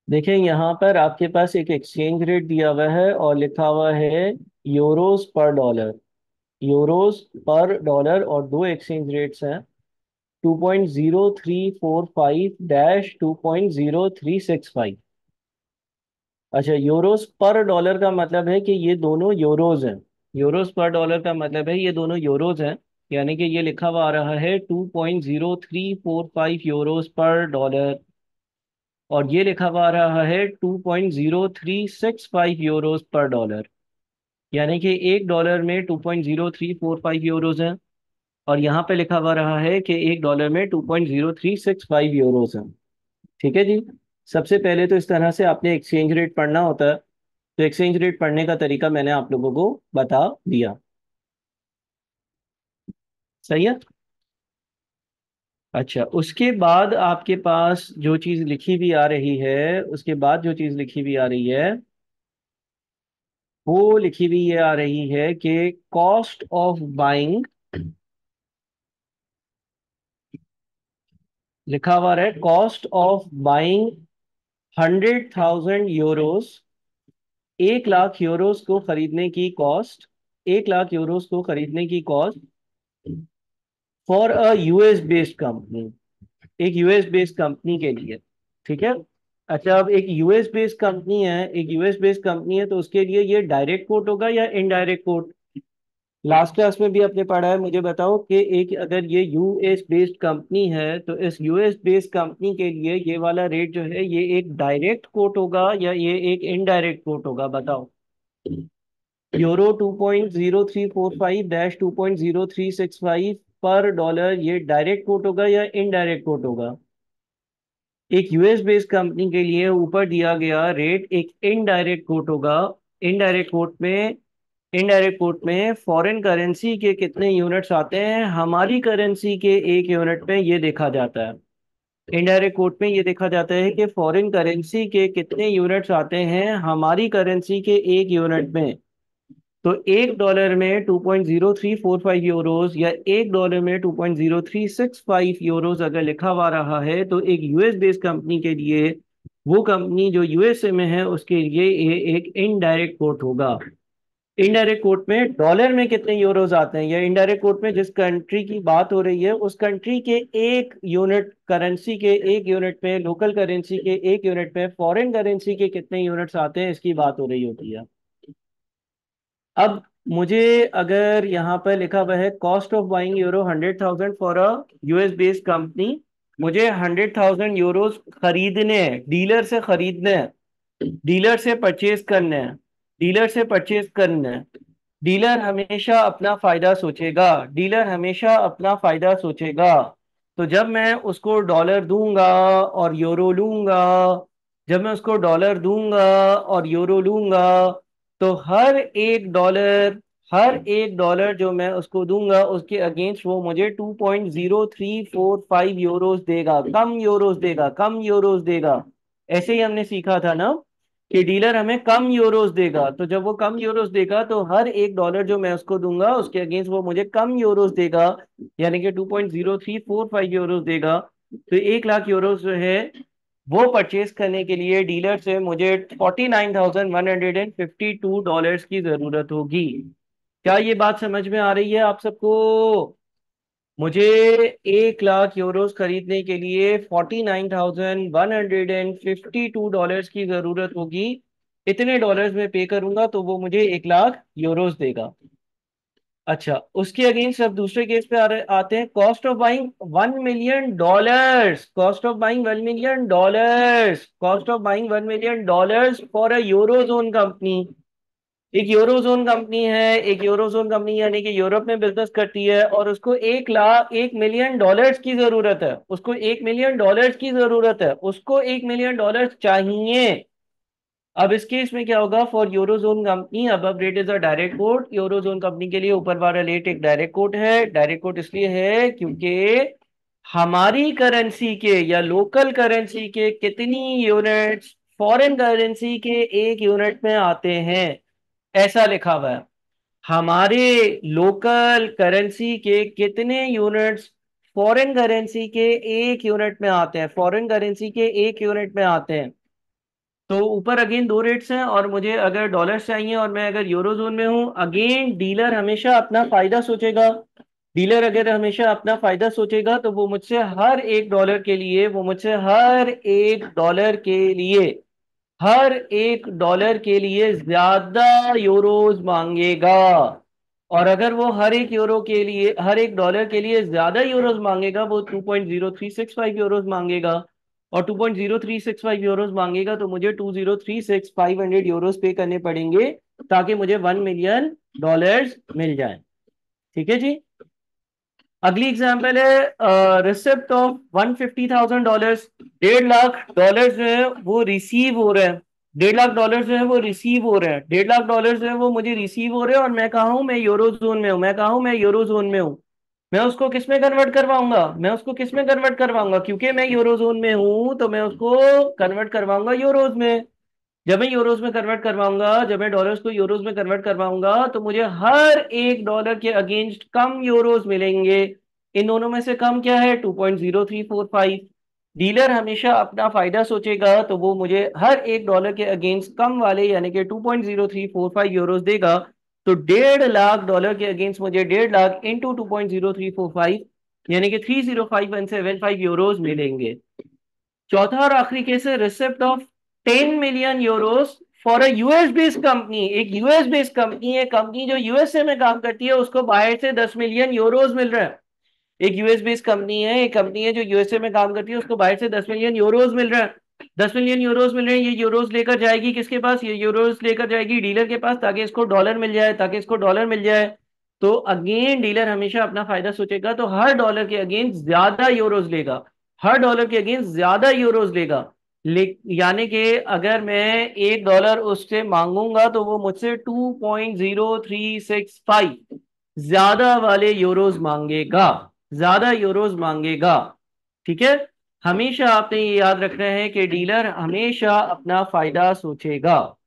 देखें यहाँ पर आपके पास एक एक्सचेंज रेट दिया हुआ है और लिखा हुआ है यूरोस पर डॉलर। यूरोस पर डॉलर और दो एक्सचेंज रेट्स हैं, 2.0345 डैश 2.0365। अच्छा, यूरोस पर डॉलर का मतलब है कि ये दोनों यूरोज हैं। यूरोस पर डॉलर का मतलब है ये दोनों यूरोज हैं। यानी कि ये लिखा हुआ आ रहा है 2.0345 यूरोस पर डॉलर, और ये लिखा हुआ आ रहा है 2.0365 यूरोस पर डॉलर। यानी कि एक डॉलर में 2.0345 यूरोज हैं, और यहाँ पे लिखा हुआ रहा है कि एक डॉलर में 2.0365 यूरोज हैं। ठीक है जी। सबसे पहले तो इस तरह से आपने एक्सचेंज रेट पढ़ना होता है। तो एक्सचेंज रेट पढ़ने का तरीका मैंने आप लोगों को बता दिया। सही है। अच्छा, उसके बाद आपके पास जो चीज़ लिखी हुई आ रही है, उसके बाद जो चीज़ लिखी हुई आ रही है वो लिखी हुई ये आ रही है कि कॉस्ट ऑफ बाइंग, लिखा हुआ है cost of buying 100,000 Euros. 1 lakh Euros को खरीदने की कॉस्ट, 1 लाख यूरोस को खरीदने की cost for a US based company, एक यूएस बेस्ड कंपनी के लिए। ठीक है। अच्छा, अब एक यूएस बेस्ड कंपनी है, एक यूएस बेस्ड कंपनी है, तो उसके लिए ये डायरेक्ट कोट होगा या इनडायरेक्ट कोट? लास्ट क्लास में भी आपने पढ़ा है, मुझे बताओ कि एक अगर ये यूएस बेस्ड कंपनी है तो इस यूएस बेस्ड कंपनी के लिए ये वाला रेट जो है ये एक डायरेक्ट कोट होगा या ये एक इनडायरेक्ट कोट होगा, बताओ। यूरो 2.0345 डैश 2.0365 पर डॉलर, ये डायरेक्ट कोट होगा या इनडायरेक्ट कोट होगा? एक यूएस बेस्ड कंपनी के लिए ऊपर दिया गया रेट एक इनडायरेक्ट कोट होगा। इनडायरेक्ट कोट में, इनडायरेक्ट कोट में फॉरेन करेंसी के कितने यूनिट्स आते हैं हमारी करेंसी के एक यूनिट में, ये देखा जाता है। इनडायरेक्ट कोट में ये देखा जाता है कि फॉरेन करेंसी के कितने यूनिट्स आते हैं हमारी करेंसी के एक यूनिट में। तो एक डॉलर में 2.0345 यूरोस या एक डॉलर में 2.0365 यूरोस अगर लिखा हुआ रहा है तो एक यूएस बेस्ड कंपनी के लिए, वो कंपनी जो यूएसए में है उसके लिए ये एक इनडायरेक्ट कोट होगा। इनडायरेक्ट कोट में डॉलर में कितने यूरोज आते हैं, या इनडायरेक्ट कोट में जिस कंट्री की बात हो रही है उस कंट्री के एक यूनिट करेंसी के एक यूनिट में, लोकल करेंसी के एक यूनिट में फॉरेन करेंसी के कितने यूनिट्स आते हैं इसकी बात हो रही होती है। अब मुझे अगर यहाँ पर लिखा हुआ है cost of buying euro 100,000 for a US based company, मुझे 100,000 यूरोज खरीदने हैं, डीलर से खरीदने हैं, डीलर से परचेज करने हैं, डीलर से परचेज करने हैं। डीलर हमेशा अपना फायदा सोचेगा, डीलर हमेशा अपना फायदा सोचेगा। तो जब मैं उसको डॉलर दूंगा और यूरो लूंगा, जब मैं उसको डॉलर दूंगा और यूरो लूंगा, तो हर एक डॉलर जो मैं उसको दूंगा उसके अगेंस्ट वो मुझे 2.0345 यूरोस देगा, कम यूरोस देगा, कम यूरोस देगा। ऐसे ही हमने सीखा था ना कि डीलर हमें कम यूरोस देगा, तो जब वो कम यूरोस देगा तो हर एक डॉलर जो मैं उसको दूंगा उसके अगेंस्ट वो मुझे कम यूरोस देगा, यानी कि 2.0345 यूरोस देगा। तो 1 लाख यूरोस जो है वो परचेज करने के लिए डीलर से मुझे 49,152 डॉलर्स की जरूरत होगी। क्या ये बात समझ में आ रही है आप सबको? मुझे 1 लाख यूरोस खरीदने के लिए 49,152 डॉलर्स की जरूरत होगी। इतने डॉलर्स में पे करूंगा तो वो मुझे 1 लाख यूरोस देगा। अच्छा, उसके अगेंस्ट अब दूसरे केस पे आते हैं, cost of buying 1 million dollars, cost of buying 1 million dollars, cost of buying 1 million dollars for a eurozone company. एक यूरोजोन कंपनी है, एक यूरोजोन कंपनी यानी कि यूरोप में बिजनेस करती है और उसको 1 मिलियन डॉलर्स की जरूरत है, उसको 1 मिलियन डॉलर्स की जरूरत है, उसको 1 मिलियन डॉलर्स चाहिए। अब इस केस में क्या होगा, for eurozone company above rate is a direct quote. Eurozone company के लिए ऊपर वाला रेट एक डायरेक्ट कोट है। डायरेक्ट कोट इसलिए है क्योंकि हमारी करेंसी के या लोकल करेंसी के कितनी यूनिट्स फॉरेन करेंसी के एक यूनिट में आते हैं, ऐसा लिखा हुआ है। हमारे लोकल करेंसी के कितने यूनिट्स फॉरेन करेंसी के एक यूनिट में आते हैं, फॉरेन करेंसी के एक यूनिट में आते हैं। तो ऊपर अगेन दो रेट्स हैं, और मुझे अगर डॉलर्स चाहिए और मैं अगर यूरो जोन में हूं, अगेन डीलर हमेशा अपना फायदा सोचेगा। डीलर अगर हमेशा अपना फायदा सोचेगा तो वो मुझसे हर एक डॉलर के लिए ज्यादा यूरोज मांगेगा। और अगर वो हर एक डॉलर के लिए ज्यादा यूरोज मांगेगा, वो 2.0365 यूरोज मांगेगा। और 2.0365 यूरोज मांगेगा तो मुझे 2036500 यूरोज पे करने पड़ेंगे, ताकि मुझे $1 मिलियन मिल जाए। ठीक है जी। अगली एग्जांपल है रिसिप्ट ऑफ $150,000। 1.5 लाख डॉलर जो है वो रिसीव हो रहे हैं। 1.5 लाख डॉलर जो है वो रिसीव हो रहे हैं। 1.5 लाख डॉलर जो है वो मुझे रिसीव हो रहे हैं, और मैं कहा हूं, मैं यूरो जोन में हूं। मैं उसको किस में कन्वर्ट करवाऊंगा? क्योंकि मैं यूरो जोन में हूं तो मैं उसको कन्वर्ट करवाऊंगा यूरोज में। जब मैं डॉलर्स को यूरोज में कन्वर्ट करवाऊंगा तो मुझे हर एक डॉलर के अगेंस्ट कम यूरोज मिलेंगे। इन दोनों में से कम क्या है? 2.0345। डीलर हमेशा अपना फायदा सोचेगा, तो वो मुझे हर एक डॉलर के अगेंस्ट कम वाले यानी कि 2.0345 यूरोज देगा। तो 1.5 लाख डॉलर के अगेंस्ट मुझे 1.5 लाख इंटू 2.0345 यानी कि 305175 यूरोज मिलेंगे। चौथा और आखिरी केस है receipt of 10 million Euros for a US based company. एक यूएस बेस्ड कंपनी है, कंपनी जो यूएसए में काम करती है, उसको बाहर से 10 मिलियन यूरोस मिल रहा है। एक यूएस बेस्ड कंपनी है, एक कंपनी है जो यूएसए में काम करती है, उसको बाहर से 10 मिलियन यूरोस मिल रहा है। 10 मिलियन यूरोस मिल रहे हैं, ये यूरोस लेकर जाएगी किसके पास? ये यूरोस लेकर जाएगी डीलर के पास, ताकि इसको डॉलर मिल जाए। तो अगेन डीलर हमेशा अपना फायदा सोचेगा, तो हर डॉलर के अगेंस्ट ज्यादा यूरोस लेगा। ले, यानी कि अगर मैं $1 उससे मांगूंगा तो वो मुझसे 2.0365 ज्यादा वाले यूरोज मांगेगा। ठीक है। हमेशा आपने ये याद रखना है कि डीलर हमेशा अपना फायदा सोचेगा।